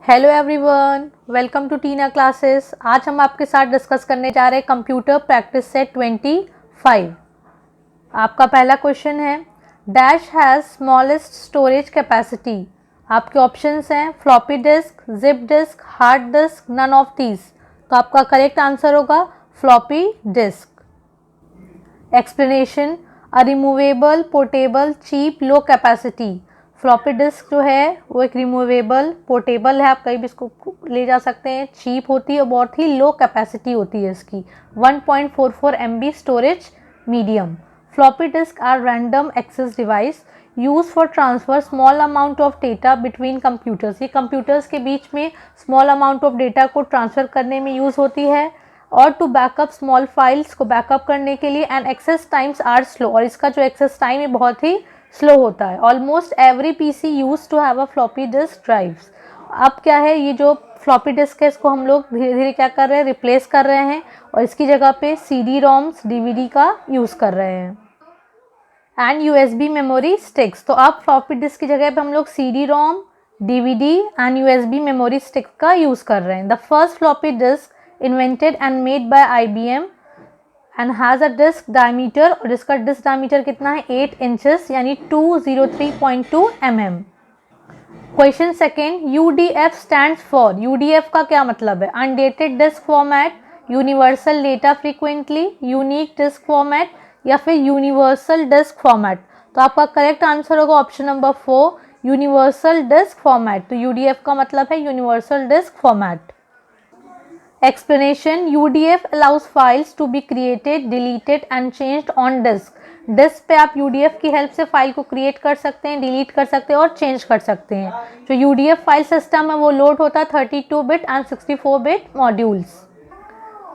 Hello everyone, welcome to Tina classes. आज हम आपके साथ डिस्कस करने जा रहे हैं कंप्यूटर प्रैक्टिस सेट 25। आपका पहला क्वेश्चन है, dash has smallest storage capacity. आपके ऑप्शंस हैं floppy disk, zip disk, hard disk, none of these. तो आपका करेक्ट आंसर होगा floppy disk. Explanation, a removable, portable, cheap, low capacity. Floppy disk जो है वो एक रिमूवेबल, पोर्टेबल है, आप कहीं भी इसको ले जा सकते हैं, चीप होती है और बहुत ही लो कैपेसिटी होती है इसकी। 1.44 MB storage medium. Floppy disk are random access device use for transfer small amount of data between computers. ये कंप्यूटर्स के बीच में स्मॉल अमाउंट ऑफ डेटा को ट्रांसफ़र करने में यूज़ होती है और टू बैकअप स्मॉल फाइल्स को बैकअप करने के लिए। And access times are slow, और इसका जो एक्सेस टाइम है बहुत ही स्लो होता है। Almost every PC use to have a floppy disk drives. अब क्या है, ये जो फ्लॉपी डिस्क है इसको हम लोग धीरे धीरे क्या कर रहे हैं, रिप्लेस कर रहे हैं और इसकी जगह पे CD रोम्स, DVD का यूज़ कर रहे हैं एंड USB मेमोरी स्टिक्स। तो अब फ्लॉपी डिस्क की जगह पे हम लोग CD ROM, DVD and USB memory stick का यूज़ कर रहे हैं। The first floppy disk invented and made by IBM and has a disk diameter, और इसका डिस्क डायमीटर कितना है 8 इंचेस यानी 203.2 mm। Question second, UDF stands for. UDF का क्या मतलब है? Undated disk format, universal data frequently, unique disk format या फिर यूनिवर्सल डिस्क फॉर्मेट। तो आपका करेक्ट आंसर होगा option number 4, universal disk format. तो UDF का मतलब है universal disk format. Explanation, UDF allows files to be created, deleted and changed on disk। Disk पे आप UDF की हेल्प से फाइल को क्रिएट कर सकते हैं, डिलीट कर सकते हैं और चेंज कर सकते हैं। जो UDF फाइल सिस्टम है वो लोड होता है 32 bit and 64 bit modules.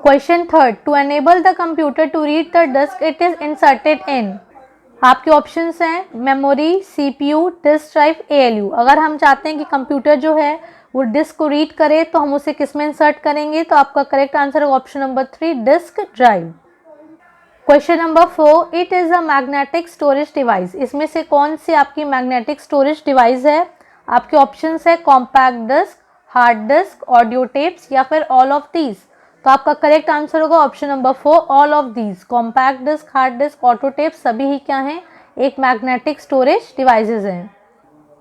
Question third, to enable the computer to read the disk it is inserted in. आपके ऑप्शंस हैं memory, CPU, disk drive, ALU। अगर हम चाहते हैं कि कंप्यूटर जो है वो डिस्क को रीड करे तो हम उसे किस में इंसर्ट करेंगे? तो आपका करेक्ट आंसर है option number 3, disk drive. Question number 4, it is a magnetic storage device. इसमें से कौन सी आपकी मैग्नेटिक स्टोरेज डिवाइस है? आपके ऑप्शंस है compact disk, hard disk, audio tapes या फिर ऑल ऑफ दीज। तो आपका करेक्ट आंसर होगा option number 4, all of these. Compact disk, hard disk, auto tape सभी ही क्या हैं? एक मैग्नेटिक स्टोरेज डिवाइसेस हैं।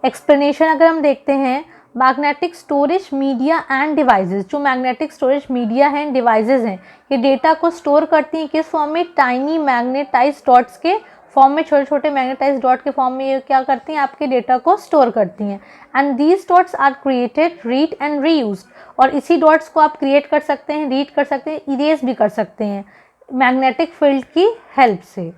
एक्सप्लेनेशन अगर हम देखते हैं, magnetic storage media and devices. जो मैग्नेटिक स्टोरेज मीडिया हैं, डिवाइसेस हैं, ये डेटा को स्टोर करती हैं किस फॉर्म में? टाइनी मैग्नेटाइज डॉट्स के फॉर्म में। छोटे छोटे मैग्नेटाइज डॉट के फॉर्म में ये क्या करती हैं? आपके डेटा को स्टोर करती हैं। And these dots are created, read and reused. और इसी डॉट्स को आप क्रिएट कर सकते हैं, रीड कर सकते हैं, इरेज भी कर सकते हैं मैग्नेटिक फील्ड की हेल्प से,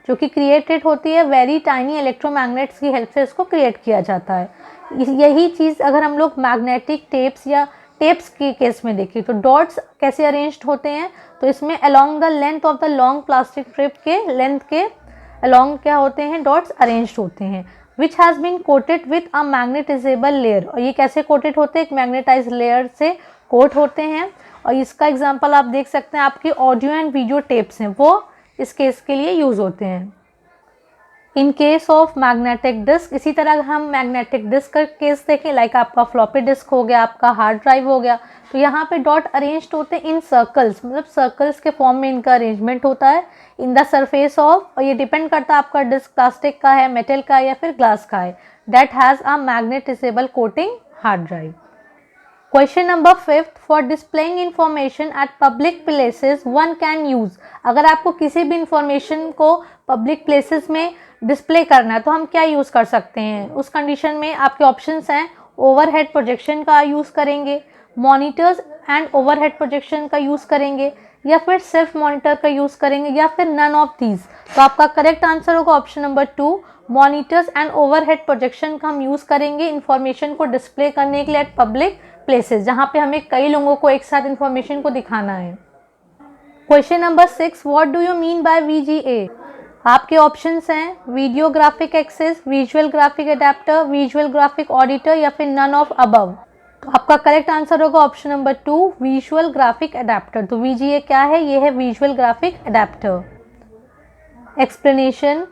जो कि क्रिएटेड होती है वेरी टाइनी इलेक्ट्रोमैग्नेट्स की हेल्प से इसको क्रिएट किया जाता है। यही चीज़ अगर हम लोग मैग्नेटिक टेप्स या टेप्स के केस में देखें तो डॉट्स कैसे अरेंज्ड होते हैं? तो इसमें along the length of the long plastic strip के लेंथ के अलोंग क्या होते हैं? डॉट्स अरेंज्ड होते हैं। Which has been coated with a magnetisable layer. और ये कैसे कोटेड होते हैं? एक मैग्नेटाइज लेयर से कोट होते हैं। और इसका एग्जाम्पल आप देख सकते हैं, आपकी ऑडियो एंड वीडियो टेप्स हैं वो इस केस के लिए यूज़ होते हैं। In case of magnetic disk, इसी तरह हम मैग्नेटिक डिस्क का केस देखें, लाइक आपका फ्लॉपी डिस्क हो गया, आपका हार्ड ड्राइव हो गया, तो यहाँ पे डॉट अरेंज्ड होते हैं इन सर्कल्स, मतलब सर्कल्स के फॉर्म में इनका अरेंजमेंट होता है इन द सरफेस ऑफ। और ये डिपेंड करता है आपका डिस्क प्लास्टिक का है, मेटल का है या फिर ग्लास का है। That has a magnetisable coating hard drive. Question number 5, for displaying information at public places one can use. अगर आपको किसी भी इंफॉर्मेशन को पब्लिक प्लेसेस में डिस्प्ले करना है तो हम क्या यूज़ कर सकते हैं? उस कंडीशन में आपके ऑप्शंस हैं ओवरहेड प्रोजेक्शन का यूज़ करेंगे, मॉनिटर्स एंड ओवरहेड प्रोजेक्शन का यूज़ करेंगे या फिर सेल्फ मॉनिटर का यूज़ करेंगे या फिर नन ऑफ दीज। तो आपका करेक्ट आंसर होगा option number 2, monitors and overhead projection का हम यूज़ करेंगे इंफॉर्मेशन को डिस्प्ले करने के लिए एट पब्लिक प्लेसेस, जहाँ पे हमें कई लोगों को एक साथ इंफॉर्मेशन को दिखाना है। Question number 6, what do you mean by VGA? आपके ऑप्शंस हैं video graphic access, visual graphic adapter, visual graphic auditor या फिर नन ऑफ अबव। तो आपका करेक्ट आंसर होगा option number 2, visual graphic adapter. तो VGA क्या है? ये है visual graphic adapter. Explanation,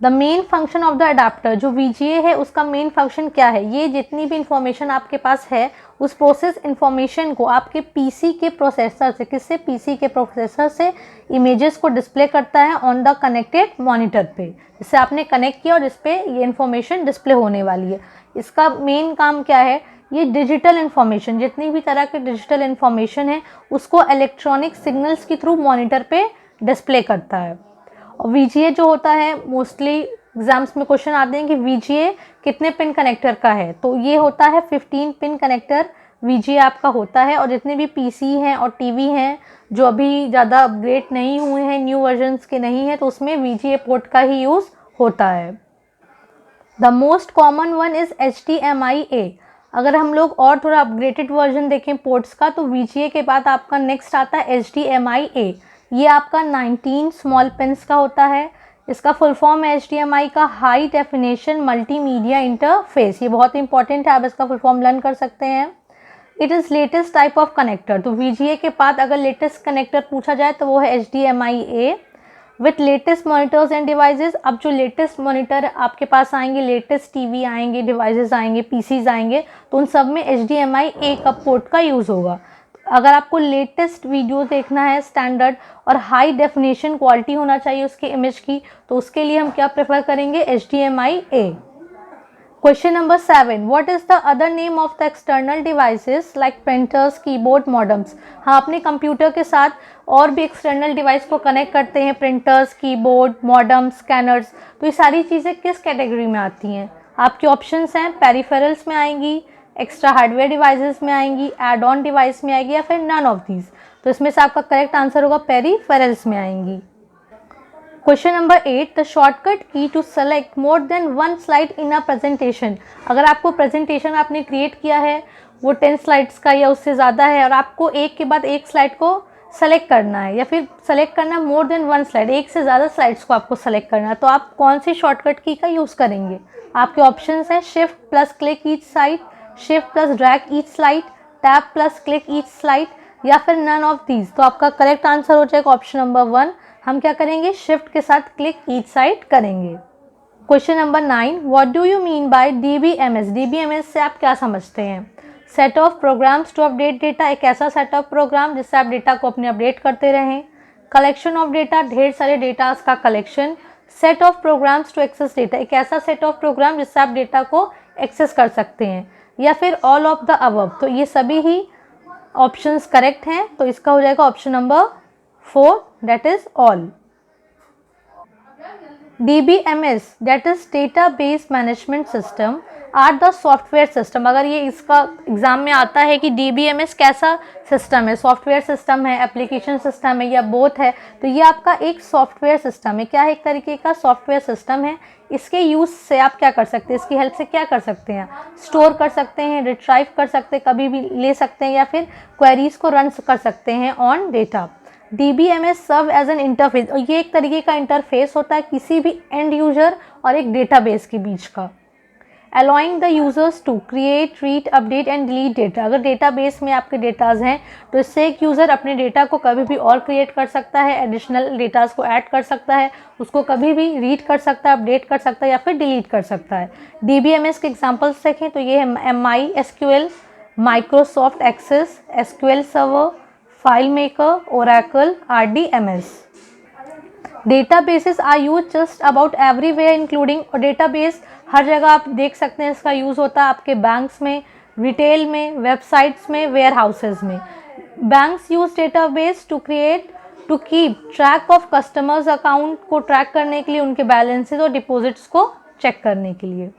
the main function of the adapter, जो VGA है उसका मेन फंक्शन क्या है? ये जितनी भी इंफॉर्मेशन आपके पास है उस प्रोसेस इंफॉर्मेशन को आपके पीसी के प्रोसेसर से, किससे? पीसी के प्रोसेसर से इमेजेस को डिस्प्ले करता है ऑन द कनेक्टेड मॉनिटर पे, जिससे आपने कनेक्ट किया और जिस पे ये इन्फॉर्मेशन डिस्प्ले होने वाली है। इसका मेन काम क्या है? ये डिजिटल इन्फॉर्मेशन, जितनी भी तरह के डिजिटल इन्फॉर्मेशन है उसको इलेक्ट्रॉनिक सिग्नल्स के थ्रू मॉनिटर पे डिस्प्ले करता है। और VGA जो होता है, मोस्टली एग्जाम्स में क्वेश्चन आते हैं कि VGA कितने पिन कनेक्टर का है, तो ये होता है 15 पिन कनेक्टर VGA आपका होता है। और जितने भी PC हैं और TV हैं जो अभी ज़्यादा अपग्रेड नहीं हुए हैं, न्यू वर्जन्स के नहीं हैं, तो उसमें VGA पोर्ट का ही यूज़ होता है। The most common one is HDMI-A। अगर हम लोग और थोड़ा अपग्रेडेड वर्जन देखें पोर्ट्स का, तो VGA के बाद आपका नेक्स्ट आता है HDMI-A। ये आपका 19 स्मॉल पिन्स का होता है। इसका फुल फॉर्म है HDMI का हाई डेफिनेशन मल्टीमीडिया इंटरफेस। ये बहुत इंपॉर्टेंट है, आप इसका फुल फॉर्म लर्न कर सकते हैं। It is latest type of connector. तो VGA के बाद अगर लेटेस्ट कनेक्टर पूछा जाए तो वो है HDMI-A with latest monitors end devices. अब जो लेटेस्ट मॉनिटर आपके पास आएंगे, लेटेस्ट TV आएंगे, डिवाइसेस आएंगे, PCs आएंगे, तो उन सब में HDMI-A का पोर्ट का यूज़ होगा। अगर आपको लेटेस्ट वीडियो देखना है स्टैंडर्ड और हाई डेफिनेशन क्वालिटी होना चाहिए उसकी इमेज की, तो उसके लिए हम क्या प्रेफर करेंगे? HDMI-A। Question number 7, what is the other name of the external devices like printers, keyboard, modems. हाँ, अपने कंप्यूटर के साथ और भी एक्सटर्नल डिवाइस को कनेक्ट करते हैं, प्रिंटर्स, कीबोर्ड, मॉडेम्स, स्कैनर्स। तो ये सारी चीज़ें किस कैटेगरी में आती हैं? आपके ऑप्शंस हैं, पेरिफेरल्स में आएंगी, एक्स्ट्रा हार्डवेयर डिवाइसेस में आएंगी, एड ऑन डिवाइस में आएगी, या फिर नन ऑफ दीज। तो इसमें से आपका करेक्ट आंसर होगा पेरिफेरल्स में आएंगी। Question number 8, the shortcut key to select more than one slide in a presentation. अगर आपको प्रेजेंटेशन आपने क्रिएट किया है वो 10 स्लाइड्स का या उससे ज़्यादा है और आपको एक के बाद एक स्लाइड को सेलेक्ट करना है, या फिर सेलेक्ट करना मोर देन वन स्लाइड, एक से ज़्यादा स्लाइड्स को आपको सेलेक्ट करना है, तो आप कौन सी शॉर्टकट की का यूज़ करेंगे? आपके ऑप्शंस हैं shift plus click each side, shift plus drag each slide, tab plus click each slide, या फिर नन ऑफ दीज। तो आपका करेक्ट आंसर हो जाएगा ऑप्शन नंबर 1। हम क्या करेंगे? शिफ्ट के साथ क्लिक ईच साइड करेंगे। Question number 9, what do you mean by DBMS। DBMS से आप क्या समझते हैं? Set of programs to update data, एक ऐसा सेट ऑफ प्रोग्राम जिससे आप डेटा को अपने अपडेट करते रहें। कलेक्शन ऑफ डेटा, ढेर सारे डेटास का collection. Set of programs to access data, एक ऐसा सेट ऑफ प्रोग्राम जिससे आप डेटा को एक्सेस कर सकते हैं, या फिर ऑल ऑफ द अबव। तो ये सभी ही ऑप्शंस करेक्ट हैं, तो इसका हो जाएगा option number 4, that is all. DBMS that is database management system are the software system. अगर ये इसका एग्जाम में आता है कि DBMS कैसा सिस्टम है, सॉफ्टवेयर सिस्टम है, एप्लीकेशन सिस्टम है, या बोथ है, तो ये आपका एक सॉफ्टवेयर सिस्टम है। क्या है? एक तरीके का सॉफ्टवेयर सिस्टम है। इसके यूज़ से आप क्या कर सकते हैं? इसकी हेल्प से क्या कर सकते हैं? स्टोर कर सकते हैं, रिट्राइव कर सकते हैं, कभी भी ले सकते हैं, या फिर क्वेरीज को रन कर सकते हैं on data. DBMS serve as an interface, और ये एक तरीके का इंटरफेस होता है किसी भी एंड यूजर और एक डेटाबेस के बीच का। Allowing the users to create, read, update and delete data. अगर डेटाबेस में आपके डेटाज हैं तो इससे एक यूज़र अपने डेटा को कभी भी और क्रिएट कर सकता है, एडिशनल डेटाज को ऐड कर सकता है, उसको कभी भी रीड कर सकता है, अपडेट कर सकता है, या फिर डिलीट कर सकता है। DBMS के एग्जांपल्स देखें तो ये है MySQL, Microsoft access, SQL server, file maker, Oracle, RDMS। Databases are use just about everywhere including, और डेटाबेस हर जगह आप देख सकते हैं इसका यूज़ होता है, आपके बैंक्स में, रिटेल में, वेबसाइट्स में, वेयर हाउसेज में। Banks use database to keep track of customers account को ट्रैक करने के लिए, उनके बैलेंसेस और डिपॉजिट्स को चेक करने के लिए।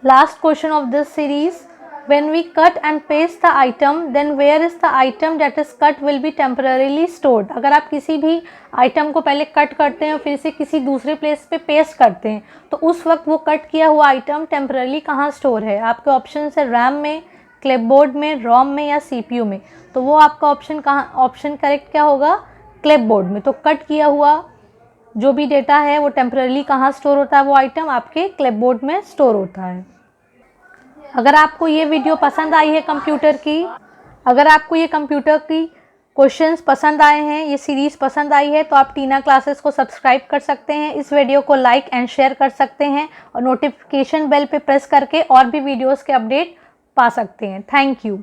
Last question of this series, when we cut and paste the item then where is the item that is cut will be temporarily stored। अगर आप किसी भी आइटम को पहले कट करते हैं फिर से किसी दूसरे प्लेस पे पेस्ट करते हैं तो उस वक्त वो कट किया हुआ आइटम टेम्पररी कहाँ स्टोर है? आपके ऑप्शन है रैम में, क्लिपबोर्ड में, रोम में, या CPU में। तो वो आपका ऑप्शन करेक्ट क्या होगा? क्लिपबोर्ड में। तो कट किया हुआ जो भी डेटा है वो टेम्पररी कहाँ स्टोर होता है? वो आइटम आपके क्लिपबोर्ड में स्टोर होता है। अगर आपको ये वीडियो पसंद आई है कंप्यूटर की क्वेश्चंस पसंद आए हैं, ये सीरीज़ पसंद आई है तो आप टीना क्लासेस को सब्सक्राइब कर सकते हैं, इस वीडियो को लाइक एंड शेयर कर सकते हैं और नोटिफिकेशन बेल पे प्रेस करके और भी वीडियोस के अपडेट पा सकते हैं। Thank you.